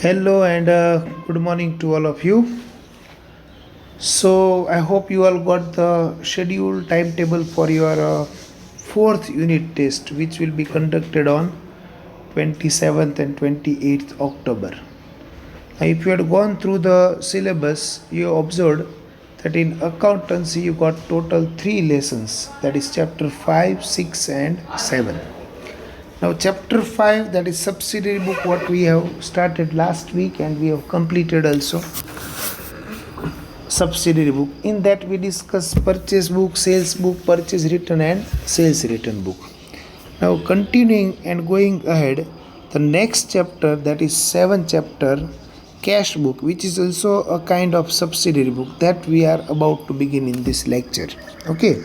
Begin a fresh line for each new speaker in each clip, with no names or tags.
Hello and good morning to all of you. So, I hope you all got the scheduled timetable for your fourth unit test, which will be conducted on 27th and 28th October. Now, if you had gone through the syllabus, you observed that in accountancy you got total three lessons, that is chapter 5, 6, and 7. Now, chapter 5, that is subsidiary book, what we have started last week and we have completed also. Subsidiary book. In that, we discuss purchase book, sales book, purchase return, and sales return book. Now, continuing and going ahead, the next chapter, that is 7th chapter, cash book, which is also a kind of subsidiary book that we are about to begin in this lecture. Okay.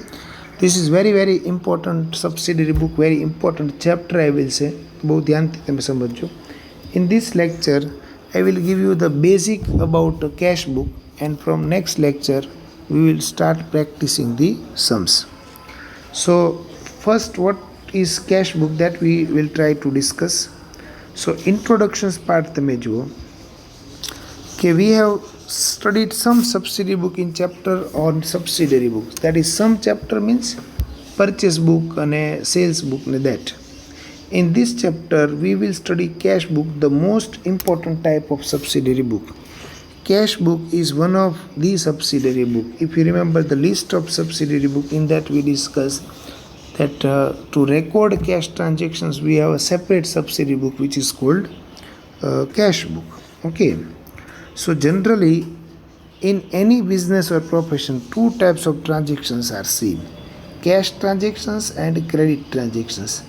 This is very important subsidiary book, very important chapter I will say. बहुत ध्यान से તમે સમજો. In this lecture, I will give you the basic about the cash book, and from next lecture we will start practicing the sums. So first, what is cash book, that we will try to discuss. So introductions part તમે જુઓ. Okay, we have studied some subsidiary book in chapter on subsidiary books. That is, some chapter means purchase book and sales book and that. In this chapter, we will study cash book, the most important type of subsidiary book. Cash book is one of the subsidiary book. If you remember the list of subsidiary book, in that we discussed that to record cash transactions, we have a separate subsidiary book which is called cash book. Okay. So generally, in any business or profession, two types of transactions are seen: cash transactions and credit transactions.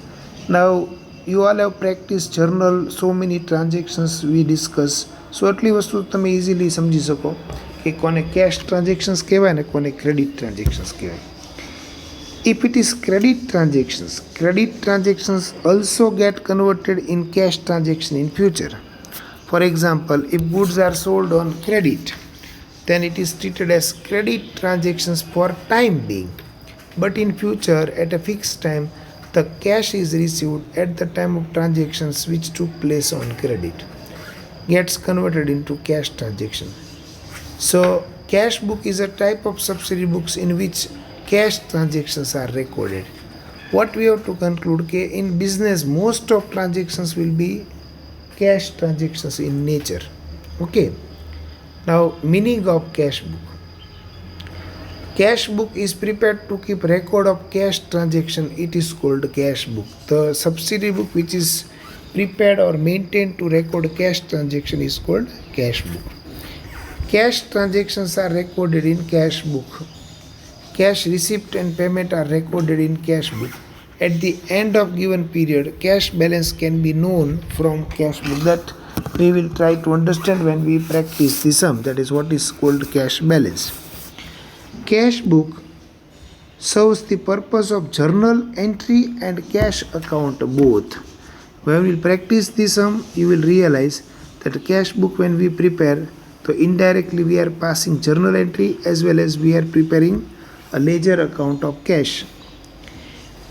Now, you all have practiced journal, so many transactions we discuss. So આટલી વસ્તુ તમે easily સમજી શકો કે કોને cash transactions કહેવાય ને કોને credit transactions કહેવાય. If it is credit transactions also get converted in cash transaction in future. For example, if goods are sold on credit, then it is treated as credit transactions for time being. But in future, at a fixed time, the cash is received at the time of transactions which took place on credit, gets converted into cash transaction. So, cash book is a type of subsidiary books in which cash transactions are recorded. What we have to conclude, okay, in business, most of transactions will be cash transactions in nature. Okay. Now, meaning of cash book. Cash book is prepared to keep record of cash transaction. It is called cash book. The subsidiary book which is prepared or maintained to record cash transaction is called cash book. Cash transactions are recorded in cash book. Cash receipt and payment are recorded in cash book. At the end of given period, cash balance can be known from cash book. That we will try to understand when we practice the sum. That is what is called cash balance. Cash book serves the purpose of journal entry and cash account both. When we will practice the sum, you will realize that cash book, when we prepare, so indirectly we are passing journal entry as well as we are preparing a ledger account of cash.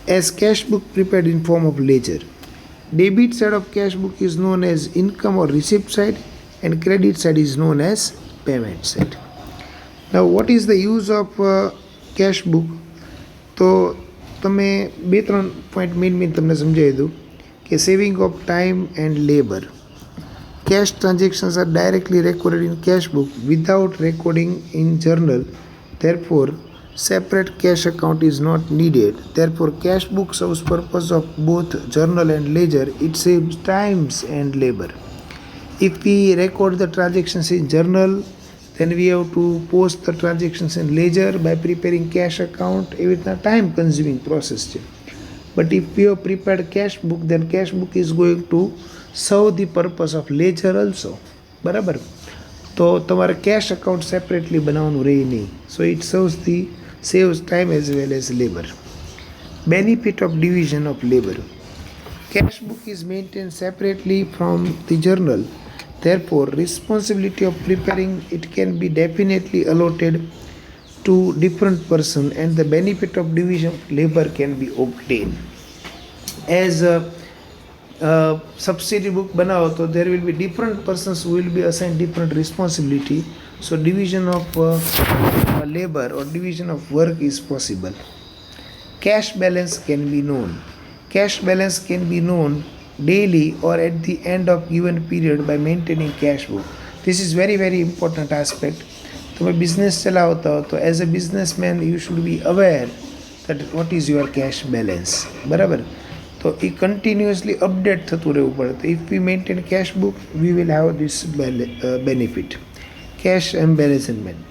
As cash book prepared in form of ledger. Debit side of cash book is known as income or receipt side, and credit side is known as payment side. Now, what is the use of cash book? તો તમે બે ત્રણ point main તમને સમજાવી દઉં કે saving of time and labour. Cash transactions are directly recorded in cash book without recording in journal. Therefore, separate cash account is not needed. Therefore, cash book serves purpose of both journal and ledger. It saves times and labor. If we record the transactions in journal, then we have to post the transactions in ledger by preparing cash account. It's a time consuming process. But if we have prepared cash book, then cash book is going to serve the purpose of ledger also. બરાબર. તો તમારે cash account separately બનાવવાનું રહે નહીં. So it saves time as well as labor. Benefit of division of labor. Cash book is maintained separately from the journal. Therefore, responsibility of preparing it can be definitely allotted to different person, and the benefit of division of labor can be obtained. As subsidy book બનાવો તો there will be different persons who will be assigned different responsibility. So division of labor or division of work is possible. Cash balance can be known. Cash balance can be known daily or at the end of given period by maintaining cash book. This is very very important aspect. તમે business ચલાવતા હો તો as a businessman you should be aware that what is your cash balance, બરાબર? તો એ continuously update થતું રહેવું પડે. તો if we maintain cash book we will have this benefit. Cash embezzlement.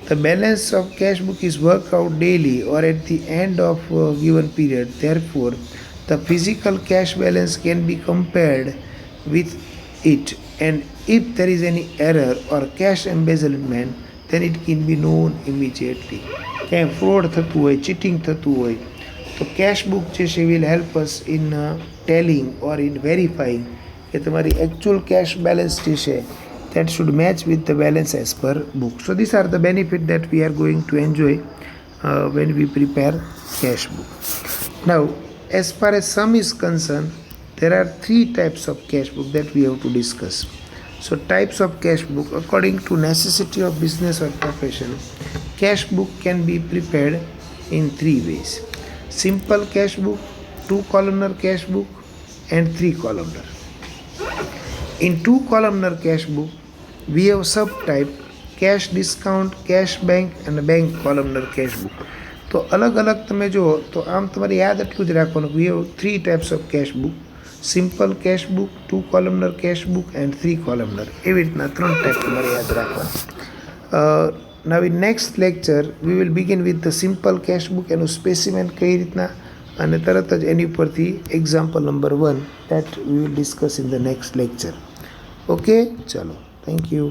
The balance of cash book is worked out daily or at the end of a given period. Therefore, the physical cash balance can be compared with it, and if there is any error or cash embezzlement, then it can be known immediately. ક્યાંય fraud થતું હોય, cheating થતું હોય તો cache book જે છે will help us in telling or in verifying કે તમારી એકચ્યુઅલ કેશ બેલેન્સ જે છે that should match with the balance as per book. So these are the benefits that we are going to enjoy when we prepare cash book. Now, as far as sum is concerned, there are 3 types of cash book that we have to discuss. So types of cash book according to necessity of business or profession. Cash book can be prepared in 3 ways. Simple cash book, 2-columnar cash book and 3-columnar. In 2-columnar cash book, we have subtype cash discount, cash bank and bank columnar cash book. તો અલગ અલગ તમે જુઓ તો આમ તમારે યાદ એટલું જ રાખવાનું. We have 3 types of cash book: simple cash book, 2-columnar cash book and 3-columnar. એવી રીતના 3 ટાઈપ તમારે યાદ રાખવાનું. Now in next lecture we will begin with the simple cash book, એનું સ્પેસિમેન કઈ રીતના, અને તરત જ એની ઉપરથી example number 1 that we will discuss in the next lecture. Okay, ચલો, thank you.